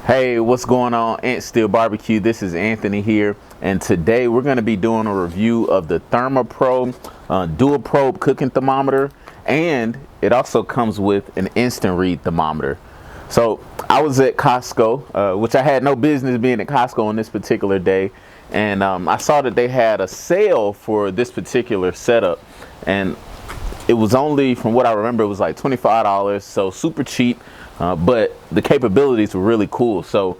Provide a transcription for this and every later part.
Hey, what's going on? AntStill BBQ. This is Anthony here, and today we're going to be doing a review of the ThermoPro Dual Probe Cooking Thermometer, and it also comes with an instant read thermometer. So I was at Costco, which I had no business being at Costco on this particular day, and I saw that they had a sale for this particular setup, and it was only, from what I remember, it was like $25, so super cheap. But the capabilities were really cool. So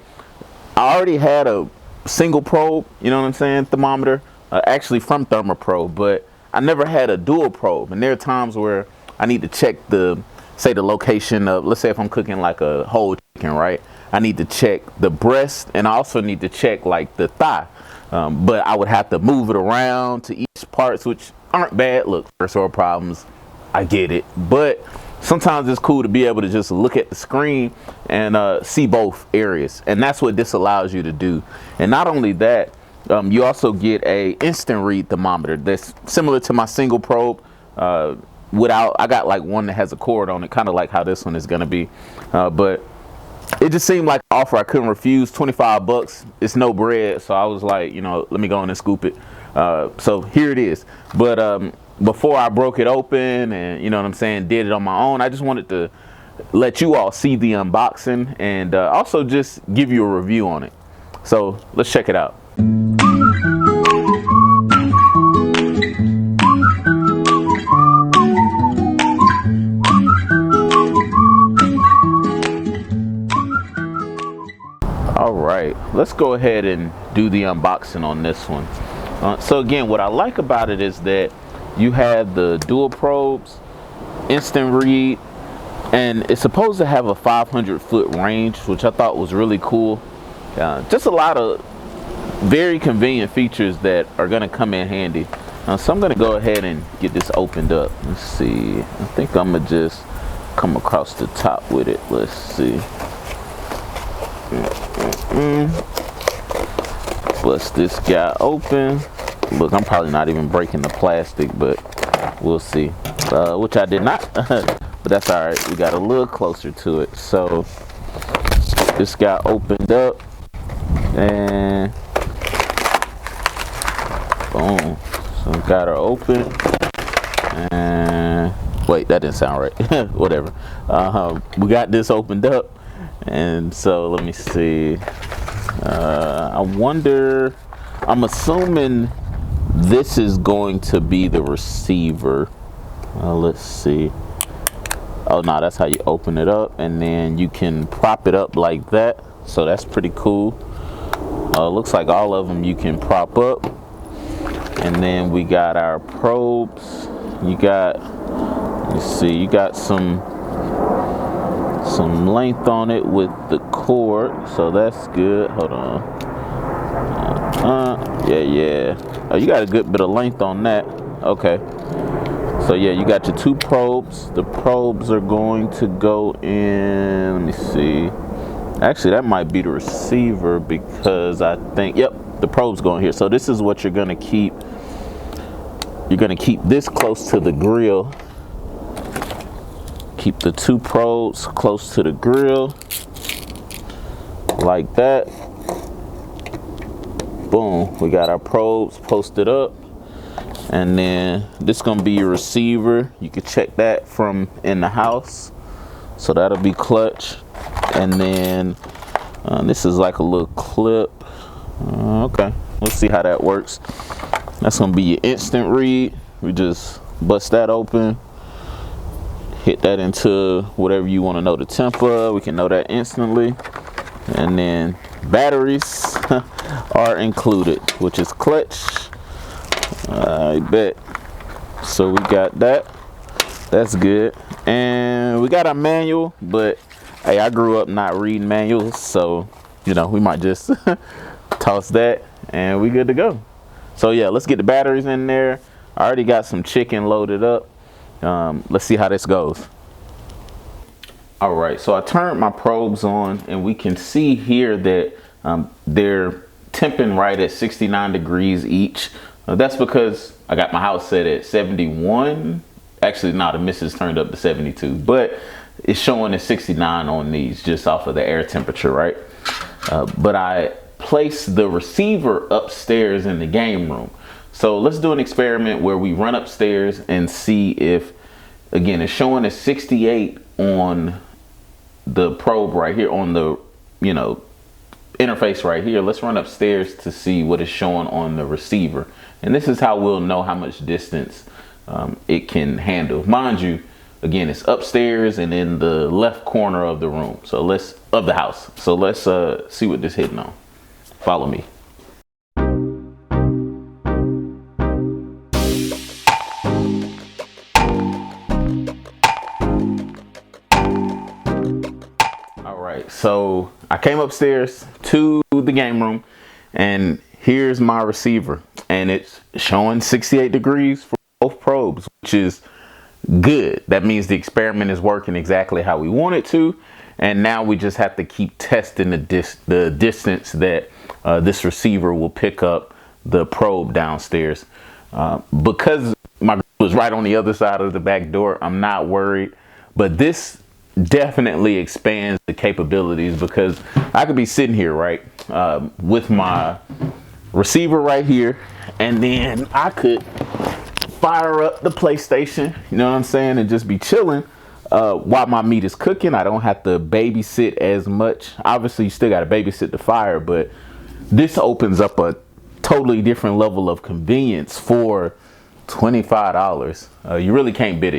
I already had a single probe, you know what I'm saying, thermometer, actually from ThermoPro, but I never had a dual probe. And there are times where I need to check the location of, let's say if I'm cooking like a whole chicken, right? I need to check the breast, and I also need to check like the thigh. But I would have to move it around to each parts, which aren't bad. Look, first world problems, I get it. But sometimes it's cool to be able to just look at the screen and see both areas, and that's what this allows you to do. And not only that, you also get a instant read thermometer that's similar to my single probe. I got like one that has a cord on it, kind of like how this one is going to be, but it just seemed like an offer I couldn't refuse. 25 bucks, it's no bread, so I was like, you know, let me go in and scoop it. So here it is. But before I broke it open and, you know what I'm saying, did it on my own, I just wanted to let you all see the unboxing and also just give you a review on it. So let's check it out. All right, let's go ahead and do the unboxing on this one. So again, what I like about it is that you have the dual probes, instant read, and it's supposed to have a 500-foot range, which I thought was really cool. Just a lot of very convenient features that are going to come in handy. So I'm going to go ahead and get this opened up. Let's see. I think I'm going to just come across the top with it. Let's see. Bust this guy open. Look, I'm probably not even breaking the plastic, but we'll see. Which I did not, but that's all right. We got a little closer to it. So this guy opened up, and boom. So we got her open, and wait, that didn't sound right. Whatever. We got this opened up, and so let me see. I wonder, I'm assuming this is going to be the receiver. Let's see. Oh no, that's how you open it up, and then you can prop it up like that. So that's pretty cool. Looks like all of them you can prop up. And then we got our probes. You got, let's see, you got some length on it with the cord, so that's good. Hold on. Yeah. Oh, you got a good bit of length on that. Okay. So yeah, you got your two probes. The probes are going to go in, let me see. Actually, that might be the receiver, because I think, yep, the probe's going here. So this is what you're gonna keep. You're gonna keep this close to the grill. Keep the two probes close to the grill, like that. Boom, we got our probes posted up, and then this is gonna be your receiver. You can check that from in the house, so that'll be clutch. And then this is like a little clip. Okay, let's see how that works. That's gonna be your instant read. We just bust that open, hit that into whatever you want to know the temp of. We can know that instantly. And then batteries are included, which is clutch. I bet. So we got that. That's good. And we got a manual, but hey, I grew up not reading manuals, so you know, we might just toss that and we good to go. So yeah, let's get the batteries in there. I already got some chicken loaded up. Let's see how this goes. All right, so I turned my probes on, and we can see here that they're temping right at 69 degrees each. That's because I got my house set at 71. Actually, no, the missus turned up to 72, but it's showing at 69 on these just off of the air temperature, right? but I placed the receiver upstairs in the game room. So let's do an experiment where we run upstairs and see if, again, it's showing a 68 on the probe right here on the, interface right here. Let's run upstairs to see what is showing on the receiver. And this is how we'll know how much distance it can handle. Mind you, again, it's upstairs and in the left corner of the room. So of the house. So let's see what this hitting on. Follow me. All right, so I came upstairs to the game room and here's my receiver and it's showing 68 degrees for both probes, which is good. That means the experiment is working exactly how we want it to. And now we just have to keep testing the distance that this receiver will pick up the probe downstairs. Because my grill was right on the other side of the back door, I'm not worried. But this definitely expands the capabilities because I could be sitting here, right, with my receiver right here, and then I could fire up the PlayStation, you know what I'm saying, and just be chilling while my meat is cooking. I don't have to babysit as much. Obviously, you still got to babysit the fire, but this opens up a totally different level of convenience for $25. You really can't beat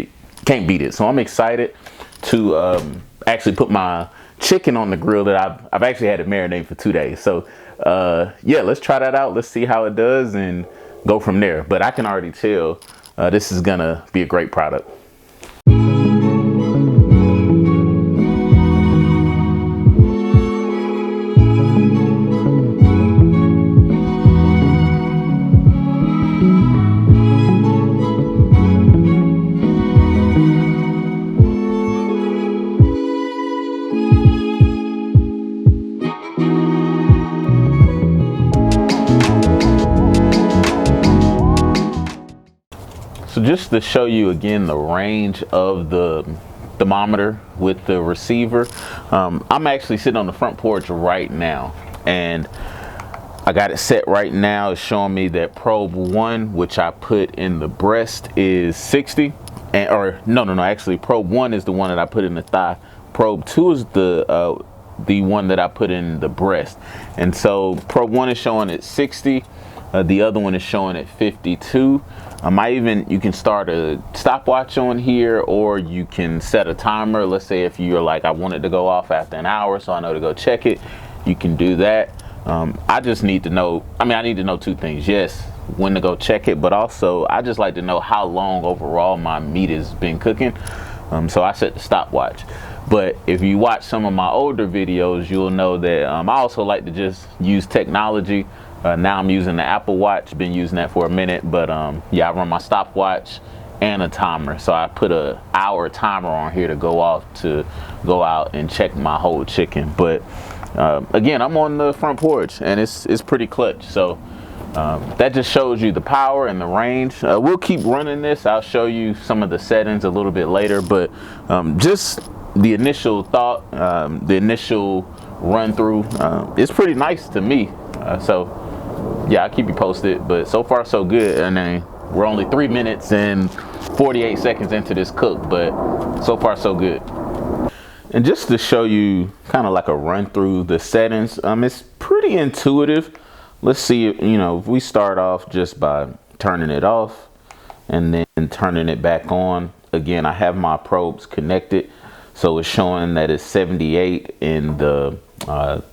it. So I'm excited to actually put my chicken on the grill that I've actually had it marinate for 2 days. So yeah, let's try that out. Let's see how it does and go from there. But I can already tell this is gonna be a great product. So just to show you again the range of the thermometer with the receiver, I'm actually sitting on the front porch right now and I got it set right now. It's showing me that probe 1, which I put in the breast, is 60, actually probe 1 is the one that I put in the thigh. Probe 2 is the one that I put in the breast. And so probe 1 is showing at 60. The other one is showing at 52. You can start a stopwatch on here, or you can set a timer. Let's say if you're like, I want it to go off after an hour, so I know to go check it. You can do that. I just need to know, I need to know 2 things. Yes, when to go check it, but also I just like to know how long overall my meat has been cooking. So I set the stopwatch. But if you watch some of my older videos, you'll know that I also like to just use technology. Now I'm using the Apple Watch, been using that for a minute, but yeah, I run my stopwatch and a timer. So I put an hour timer on here to go off to go out and check my whole chicken. But again, I'm on the front porch and it's pretty clutch. So that just shows you the power and the range. We'll keep running this. I'll show you some of the settings a little bit later, but just the initial thought, the initial run through, it's pretty nice to me. So yeah, I'll keep you posted, but so far so good. And then we're only 3 minutes and 48 seconds into this cook, but so far so good. And just to show you kind of like a run through the settings, it's pretty intuitive. Let's see, if we start off just by turning it off and then turning it back on. Again, I have my probes connected, so it's showing that it's 78 in the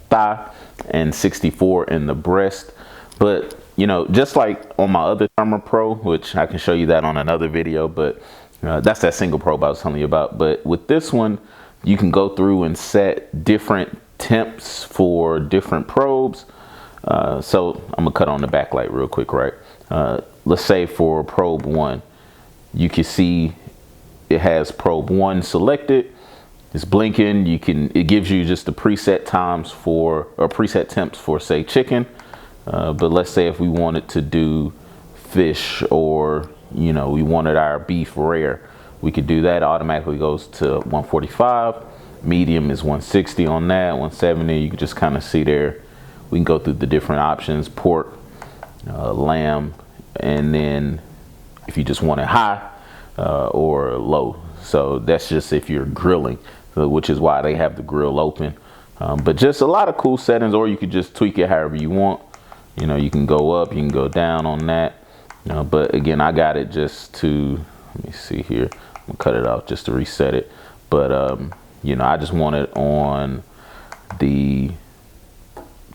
thigh and 64 in the breast. But just like on my other ThermoPro, which I can show you that on another video, but that's that single probe I was telling you about. But with this one, you can go through and set different temps for different probes. So I'm gonna cut on the backlight real quick, right? Let's say for probe 1, you can see it has probe 1 selected. It's blinking. It gives you just the preset times or preset temps for, say, chicken. But let's say if we wanted to do fish, or we wanted our beef rare, we could do that. Automatically goes to 145. Medium is 160 on that, 170. You can just kind of see there. We can go through the different options, pork, lamb, and then if you just want it high or low. So that's just if you're grilling, which is why they have the grill open. But just a lot of cool settings, or you could just tweak it however you want. You know, you can go up, you can go down on that. But again, I got it just to, let me see here. I'm gonna cut it off just to reset it. But you know, I just want it on the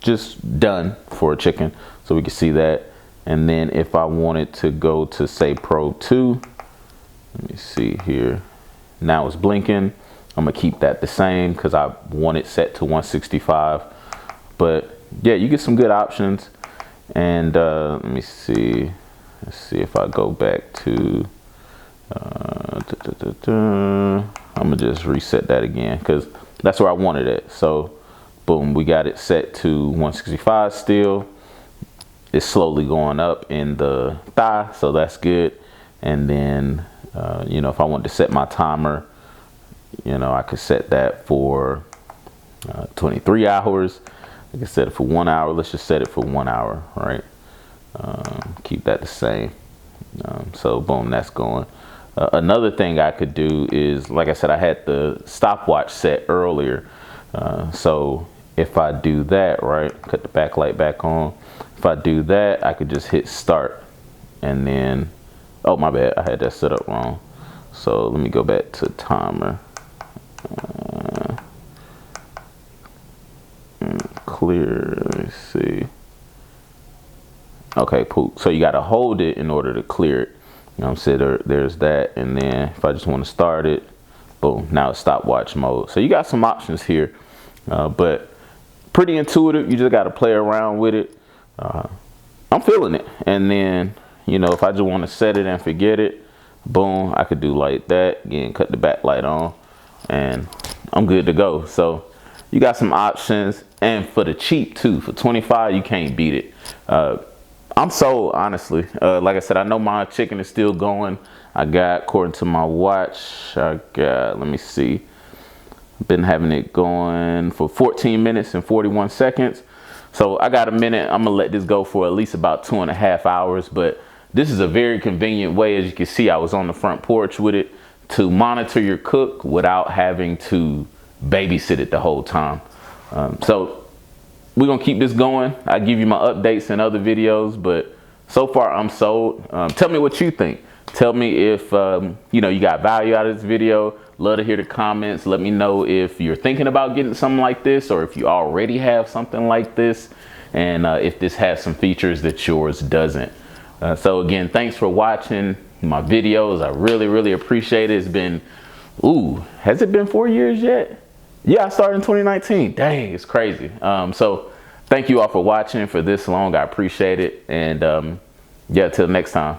just done for a chicken, so we can see that. And then if I wanted to go to say probe 2, let me see here. Now it's blinking. I'm gonna keep that the same because I want it set to 165. But yeah, you get some good options. And let me see. Let's see if I go back to. I'm gonna just reset that again because that's where I wanted it. So boom, we got it set to 165 still. It's slowly going up in the thigh, so that's good. And then you know, if I wanted to set my timer, you know, I could set that for 23 hours. I can set it for 1 hour. Let's just set it for 1 hour, right? Keep that the same. So boom, that's going. Another thing I could do is, like I said, I had the stopwatch set earlier. So if I do that, right, cut the backlight back on. If I do that, I could just hit start, and then, oh my bad, I had that set up wrong. So let me go back to timer. Clear, let me see. Okay, cool. So you got to hold it in order to clear it. You know what I'm saying? There's that. And then if I just want to start it, boom, now it's stopwatch mode. So you got some options here, but pretty intuitive. You just got to play around with it. I'm feeling it. And then, you know, if I just want to set it and forget it, boom, I could do like that. Again, cut the backlight on, and I'm good to go. So you got some options, and for the cheap too, for 25, you can't beat it. I'm sold, honestly. Like I said, I know my chicken is still going. I got, according to my watch, I got, let me see, been having it going for 14 minutes and 41 seconds. So I got a minute. I'm gonna let this go for at least about 2.5 hours, but this is a very convenient way. As you can see, I was on the front porch with it to monitor your cook without having to babysit it the whole time. So we're gonna keep this going. I give you my updates in other videos, but so far I'm sold. Tell me what you think. Tell me if you know, you got value out of this video. Love to hear the comments. Let me know if you're thinking about getting something like this, or if you already have something like this, and if this has some features that yours doesn't. So again, thanks for watching my videos. I really appreciate it. It's been, ooh, has it been 4 years yet? Yeah, I started in 2019. Dang, it's crazy. So thank you all for watching for this long. I appreciate it. And yeah, till next time.